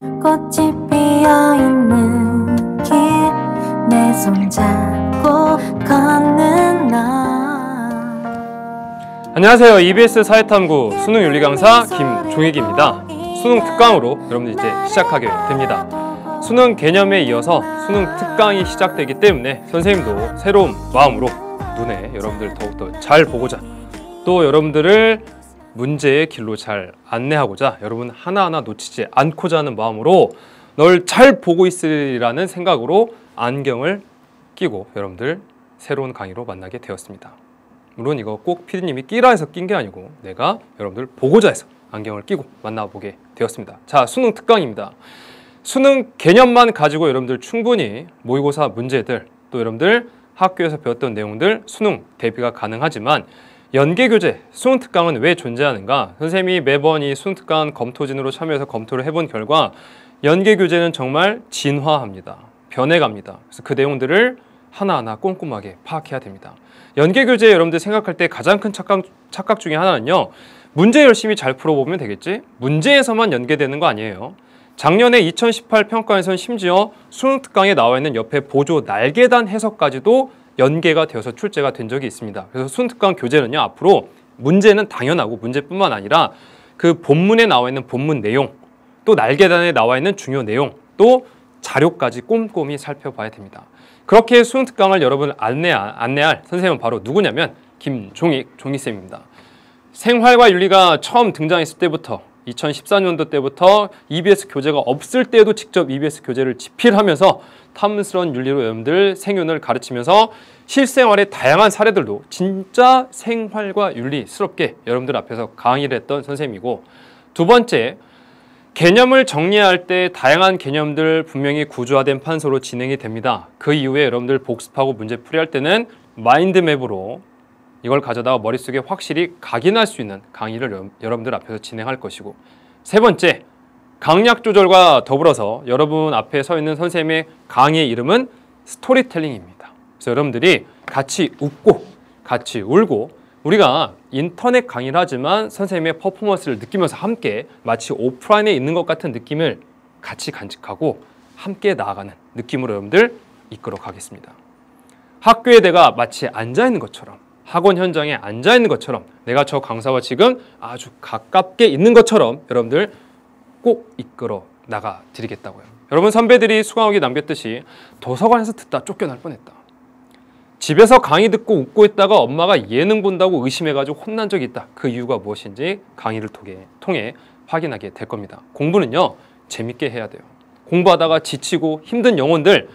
꽃이 피어있는 길 내 손잡고 걷는 너. 안녕하세요. EBS 사회탐구 수능윤리 강사 김종익입니다. 수능 특강으로 여러분들 이제 시작하게 됩니다. 수능 개념에 이어서 수능 특강이 시작되기 때문에 선생님도 새로운 마음으로 눈에 여러분들 더욱더 잘 보고자, 또 여러분들을 문제의 길로 잘 안내하고자, 여러분 하나하나 놓치지 않고자 하는 마음으로 널 잘 보고 있으리라는 생각으로 안경을 끼고 여러분들 새로운 강의로 만나게 되었습니다. 물론 이거 꼭 PD님이 끼라 해서 낀 게 아니고 내가 여러분들 보고자 해서 안경을 끼고 만나보게 되었습니다. 자, 수능 특강입니다. 수능 개념만 가지고 여러분들 충분히 모의고사 문제들, 또 여러분들 학교에서 배웠던 내용들 수능 대비가 가능하지만 연계교재, 수능 특강은 왜 존재하는가? 선생님이 매번 이 수능 특강 검토진으로 참여해서 검토를 해본 결과 연계교재는 정말 진화합니다. 변해갑니다. 그래서 그 내용들을 하나하나 꼼꼼하게 파악해야 됩니다. 연계교재 여러분들 생각할 때 가장 큰 착각 중에 하나는요, 문제 열심히 잘 풀어보면 되겠지? 문제에서만 연계되는 거 아니에요. 작년에 2018 평가에서는 심지어 수능 특강에 나와 있는 옆에 보조 날계단 해석까지도 연계가 되어서 출제가 된 적이 있습니다. 그래서 수능 특강 교재는요, 앞으로 문제는 당연하고 문제뿐만 아니라 그 본문에 나와 있는 본문 내용, 또 날계단에 나와 있는 중요 내용, 또 자료까지 꼼꼼히 살펴봐야 됩니다. 그렇게 수능 특강을 여러분을 안내할 선생님은 바로 누구냐면 김종익 종익쌤입니다. 생활과 윤리가 처음 등장했을 때부터 2014년도 때부터 EBS 교재가 없을 때도 직접 EBS 교재를 집필하면서 탐스러운 윤리로 여러분들 생윤을 가르치면서 실생활의 다양한 사례들도 진짜 생활과 윤리스럽게 여러분들 앞에서 강의를 했던 선생님이고, 두 번째, 개념을 정리할 때 다양한 개념들 분명히 구조화된 판서로 진행이 됩니다. 그 이후에 여러분들 복습하고 문제 풀이할 때는 마인드맵으로 이걸 가져다가 머릿속에 확실히 각인할 수 있는 강의를 여러분들 앞에서 진행할 것이고, 세 번째, 강약 조절과 더불어서 여러분 앞에 서 있는 선생님의 강의의 이름은 스토리텔링입니다. 그래서 여러분들이 같이 웃고 같이 울고, 우리가 인터넷 강의를 하지만 선생님의 퍼포먼스를 느끼면서 함께 마치 오프라인에 있는 것 같은 느낌을 같이 간직하고 함께 나아가는 느낌으로 여러분들 이끌어 가겠습니다. 학교에 내가 마치 앉아있는 것처럼, 학원 현장에 앉아있는 것처럼, 내가 저 강사와 지금 아주 가깝게 있는 것처럼 여러분들 꼭 이끌어 나가 드리겠다고요. 여러분, 선배들이 수강하기 남겼듯이 도서관에서 듣다 쫓겨날 뻔했다. 집에서 강의 듣고 웃고 있다가 엄마가 예능 본다고 의심해가지고 혼난 적이 있다. 그 이유가 무엇인지 강의를 통해 확인하게 될 겁니다. 공부는요, 재밌게 해야 돼요. 공부하다가 지치고 힘든 영혼들,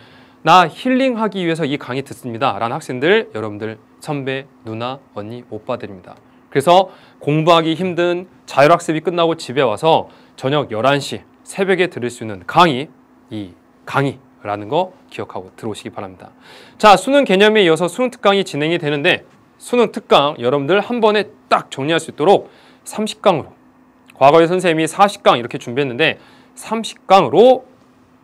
나 힐링하기 위해서 이 강의 듣습니다 라는 학생들, 여러분들 선배, 누나, 언니, 오빠들입니다. 그래서 공부하기 힘든 자율학습이 끝나고 집에 와서 저녁 11시 새벽에 들을 수 있는 강의, 이 강의라는 거 기억하고 들어오시기 바랍니다. 자, 수능 개념에 이어서 수능 특강이 진행이 되는데, 수능 특강 여러분들 한 번에 딱 정리할 수 있도록 30강으로, 과거에 선생님이 40강 이렇게 준비했는데 30강으로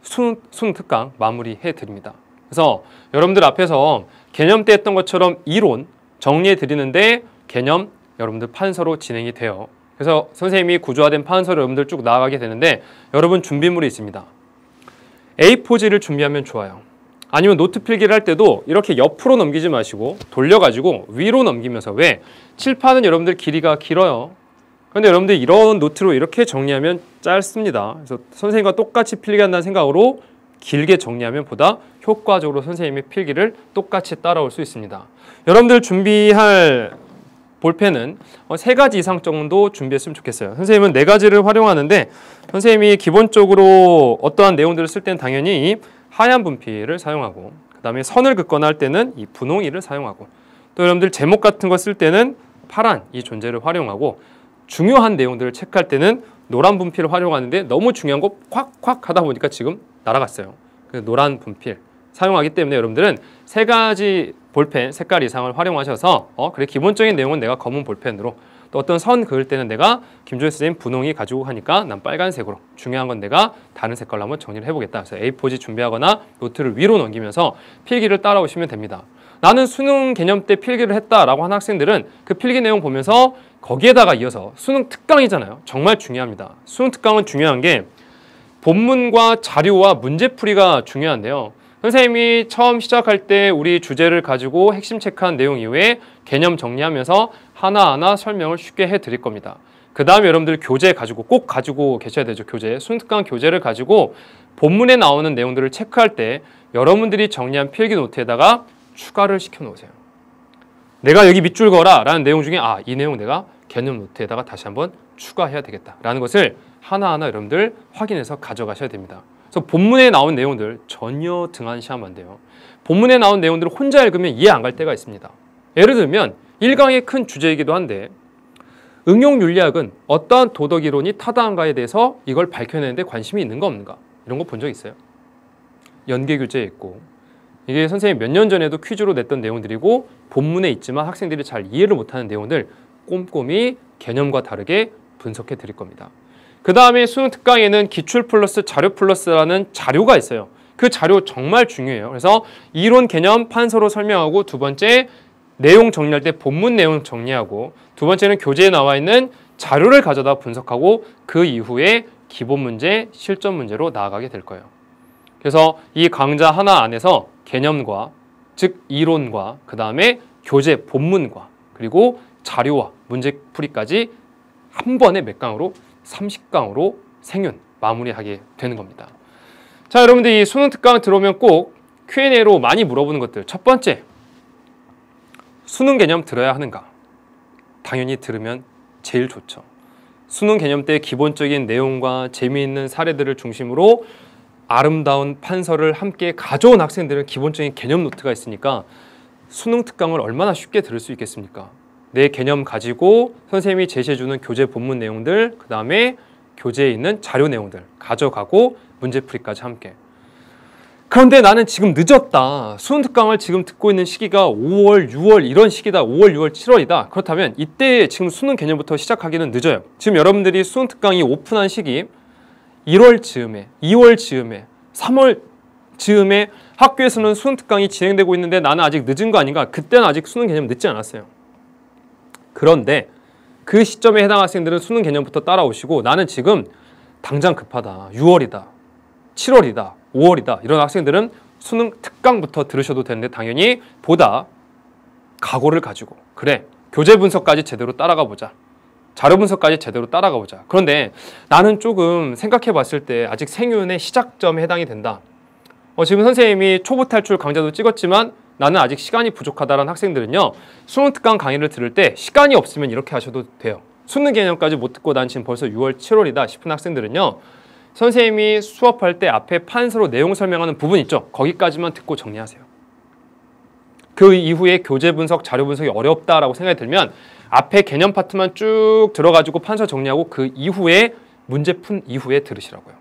수능 특강 마무리해 드립니다. 그래서 여러분들 앞에서 개념 때 했던 것처럼 이론 정리해 드리는데 개념 여러분들 판서로 진행이 돼요. 그래서 선생님이 구조화된 판서로 여러분들 쭉 나아가게 되는데, 여러분 준비물이 있습니다. A4지를 준비하면 좋아요. 아니면 노트 필기를 할 때도 이렇게 옆으로 넘기지 마시고 돌려가지고 위로 넘기면서, 왜? 칠판은 여러분들 길이가 길어요. 그런데 여러분들 이런 노트로 이렇게 정리하면 짧습니다. 그래서 선생님과 똑같이 필기한다는 생각으로 길게 정리하면 보다 효과적으로 선생님의 필기를 똑같이 따라올 수 있습니다. 여러분들 준비할 볼펜은 3가지 이상 정도 준비했으면 좋겠어요. 선생님은 4가지를 활용하는데, 선생님이 기본적으로 어떠한 내용들을 쓸 때는 당연히 이 하얀 분필을 사용하고, 그 다음에 선을 긋거나 할 때는 이 분홍이를 사용하고, 또 여러분들 제목 같은 거 쓸 때는 파란 이 존재를 활용하고, 중요한 내용들을 체크할 때는 노란 분필을 활용하는데, 너무 중요한 거 콱콱 하다 보니까 지금 날아갔어요. 그래서 노란 분필 사용하기 때문에 여러분들은 3가지 볼펜 색깔 이상을 활용하셔서 그래, 기본적인 내용은 내가 검은 볼펜으로, 또 어떤 선 그을 때는 내가 김종익 선생님 분홍이 가지고 하니까 난 빨간색으로, 중요한 건 내가 다른 색깔로 한번 정리를 해보겠다. 그래서 A4지 준비하거나 노트를 위로 넘기면서 필기를 따라오시면 됩니다. 나는 수능 개념 때 필기를 했다라고 하는 학생들은 그 필기 내용 보면서 거기에다가 이어서 수능 특강이잖아요. 정말 중요합니다. 수능 특강은 중요한 게 본문과 자료와 문제풀이가 중요한데요. 선생님이 처음 시작할 때 우리 주제를 가지고 핵심 체크한 내용 이후에 개념 정리하면서 하나하나 설명을 쉽게 해드릴 겁니다. 그 다음에 여러분들 교재 가지고 꼭 가지고 계셔야 되죠. 교재. 수능특강 교재를 가지고 본문에 나오는 내용들을 체크할 때 여러분들이 정리한 필기 노트에다가 추가를 시켜 놓으세요. 내가 여기 밑줄 거라 라는 내용 중에 이 내용 내가 개념 노트에다가 다시 한번 추가해야 되겠다 라는 것을 하나하나 여러분들 확인해서 가져가셔야 됩니다. 그래서 본문에 나온 내용들 전혀 등한시하면 안 돼요. 본문에 나온 내용들을 혼자 읽으면 이해 안 갈 때가 있습니다. 예를 들면 1강의 큰 주제이기도 한데 응용윤리학은 어떠한 도덕이론이 타당한가에 대해서 이걸 밝혀내는데 관심이 있는가 없는가 이런 거 본 적 있어요? 연계교재에 있고 이게 선생님이 몇 년 전에도 퀴즈로 냈던 내용들이고 본문에 있지만 학생들이 잘 이해를 못하는 내용들 꼼꼼히 개념과 다르게 분석해 드릴 겁니다. 그 다음에 수능 특강에는 기출 플러스 자료 플러스라는 자료가 있어요. 그 자료 정말 중요해요. 그래서 이론 개념 판서로 설명하고 두 번째 내용 정리할 때 본문 내용 정리하고 두 번째는 교재에 나와 있는 자료를 가져다 분석하고 그 이후에 기본 문제, 실전 문제로 나아가게 될 거예요. 그래서 이 강좌 하나 안에서 개념과 즉 이론과 그 다음에 교재 본문과 그리고 자료와 문제풀이까지 한 번에 몇 강으로 30강으로 생윤 마무리하게 되는 겁니다. 자, 여러분들 이 수능 특강 들어오면 꼭 Q&A로 많이 물어보는 것들. 첫 번째, 수능 개념 들어야 하는가? 당연히 들으면 제일 좋죠. 수능 개념 때 기본적인 내용과 재미있는 사례들을 중심으로 아름다운 판서를 함께 가져온 학생들은 기본적인 개념 노트가 있으니까 수능 특강을 얼마나 쉽게 들을 수 있겠습니까? 내 개념 가지고 선생님이 제시해주는 교재 본문 내용들, 그 다음에 교재에 있는 자료 내용들 가져가고 문제풀이까지 함께. 그런데 나는 지금 늦었다. 수능 특강을 지금 듣고 있는 시기가 5월, 6월 이런 시기다. 5월, 6월, 7월이다. 그렇다면 이때 지금 수능 개념부터 시작하기는 늦어요. 지금 여러분들이 수능 특강이 오픈한 시기 1월 즈음에, 2월 즈음에, 3월 즈음에 학교에서는 수능 특강이 진행되고 있는데 나는 아직 늦은 거 아닌가? 그때는 아직 수능 개념 늦지 않았어요. 그런데 그 시점에 해당 학생들은 수능 개념부터 따라오시고 나는 지금 당장 급하다. 6월이다. 7월이다. 5월이다. 이런 학생들은 수능 특강부터 들으셔도 되는데 당연히 보다 각오를 가지고 그래. 교재 분석까지 제대로 따라가 보자. 자료 분석까지 제대로 따라가 보자. 그런데 나는 조금 생각해 봤을 때 아직 생윤의 시작점에 해당이 된다. 지금 선생님이 초보 탈출 강좌도 찍었지만 나는 아직 시간이 부족하다라는 학생들은요. 수능 특강 강의를 들을 때 시간이 없으면 이렇게 하셔도 돼요. 수능 개념까지 못 듣고 난 지금 벌써 6월, 7월이다 싶은 학생들은요. 선생님이 수업할 때 앞에 판서로 내용 설명하는 부분 있죠. 거기까지만 듣고 정리하세요. 그 이후에 교재 분석, 자료 분석이 어렵다라고 생각이 들면 앞에 개념 파트만 쭉 들어가지고 판서 정리하고 그 이후에 문제 푼 이후에 들으시라고요.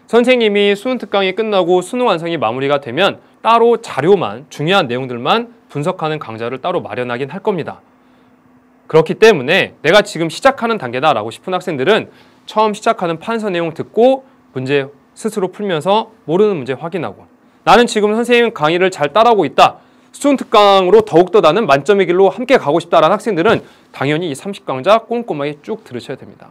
선생님이 수능 특강이 끝나고 수능 완성이 마무리가 되면 따로 자료만 중요한 내용들만 분석하는 강좌를 따로 마련하긴 할 겁니다. 그렇기 때문에 내가 지금 시작하는 단계다라고 싶은 학생들은 처음 시작하는 판서 내용 듣고 문제 스스로 풀면서 모르는 문제 확인하고 나는 지금 선생님 강의를 잘 따라오고 있다. 수능 특강으로 더욱더 나는 만점의 길로 함께 가고 싶다라는 학생들은 당연히 이 30강좌 꼼꼼하게 쭉 들으셔야 됩니다.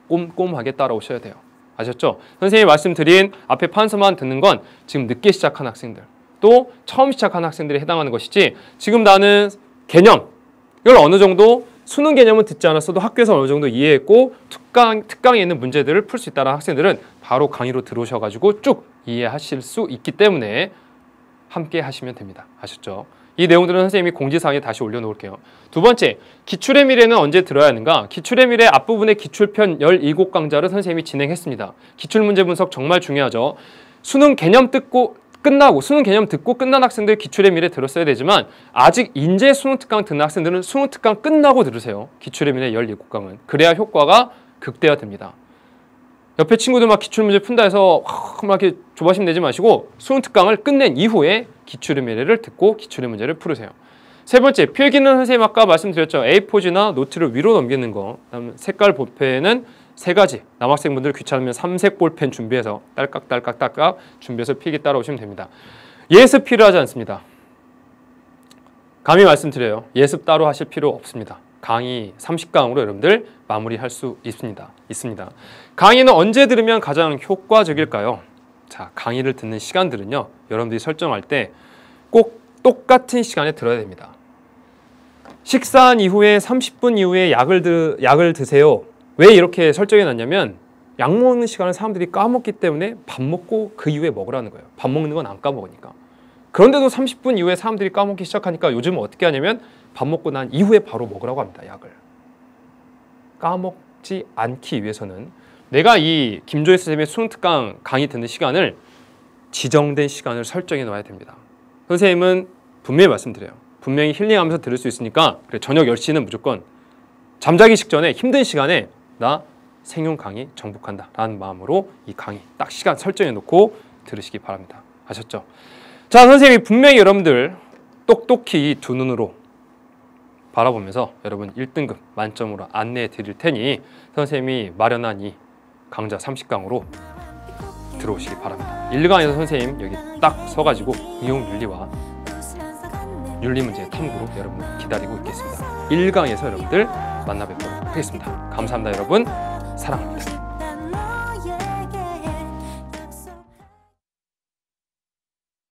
꼼꼼하게 따라오셔야 돼요. 아셨죠? 선생님이 말씀드린 앞에 판서만 듣는 건 지금 늦게 시작한 학생들 또 처음 시작한 학생들에 해당하는 것이지 지금 나는 개념 이걸 어느 정도 수능 개념은 듣지 않았어도 학교에서 어느 정도 이해했고 특강에 있는 문제들을 풀 수 있다는 학생들은 바로 강의로 들어오셔가지고 쭉 이해하실 수 있기 때문에 함께 하시면 됩니다. 아셨죠? 이 내용들은 선생님이 공지사항에 다시 올려놓을게요. 두 번째, 기출의 미래는 언제 들어야 하는가? 기출의 미래 앞부분의 기출편 17강좌를 선생님이 진행했습니다. 기출문제 분석 정말 중요하죠. 수능 개념 듣고 끝난 학생들 기출의 미래 들었어야 되지만 아직 인제 수능 특강 듣는 학생들은 수능 특강 끝나고 들으세요. 기출의 미래 17강은. 그래야 효과가 극대화됩니다. 옆에 친구들 막 기출문제 푼다 해서 막 이렇게 조바심 내지 마시고 수능 특강을 끝낸 이후에 기출의 미래를 듣고 기출의 문제를 풀으세요. 세 번째, 필기는 선생님 아까 말씀드렸죠. A4지나 노트를 위로 넘기는 거. 그다음 색깔 볼펜은 3가지. 남학생분들 귀찮으면 3색 볼펜 준비해서 딸깍 준비해서 필기 따라오시면 됩니다. 예습 필요하지 않습니다. 감히 말씀드려요. 예습 따로 하실 필요 없습니다. 강의 30강으로 여러분들 마무리할 수 있습니다. 강의는 언제 들으면 가장 효과적일까요? 자, 강의를 듣는 시간들은요, 여러분들이 설정할 때 꼭 똑같은 시간에 들어야 됩니다. 식사한 이후에 30분 이후에 약을 드세요. 왜 이렇게 설정해 놨냐면 약 먹는 시간을 사람들이 까먹기 때문에 밥 먹고 그 이후에 먹으라는 거예요. 밥 먹는 건 안 까먹으니까. 그런데도 30분 이후에 사람들이 까먹기 시작하니까 요즘은 어떻게 하냐면 밥 먹고 난 이후에 바로 먹으라고 합니다. 약을. 까먹지 않기 위해서는 내가 이 김조혜 선생님의 수능 특강 강의 듣는 시간을 지정된 시간을 설정해 놔야 됩니다. 선생님은 분명히 말씀드려요. 분명히 힐링하면서 들을 수 있으니까 그래, 저녁 10시는 무조건 잠자기 직전에 힘든 시간에 나 생용 강의 정복한다 라는 마음으로 이 강의 딱 시간 설정해 놓고 들으시기 바랍니다. 아셨죠? 자, 선생님이 분명히 여러분들 똑똑히 두 눈으로 바라보면서 여러분 1등급 만점으로 안내해 드릴 테니 선생님이 마련한 이 강좌 30강으로 들어오시기 바랍니다. 1강에서 선생님 여기 딱 서가지고 이용윤리와 윤리 문제 탐구로 여러분 기다리고 있겠습니다. 1강에서 여러분들 만나 뵙도록 하겠습니다. 감사합니다, 여러분. 사랑합니다.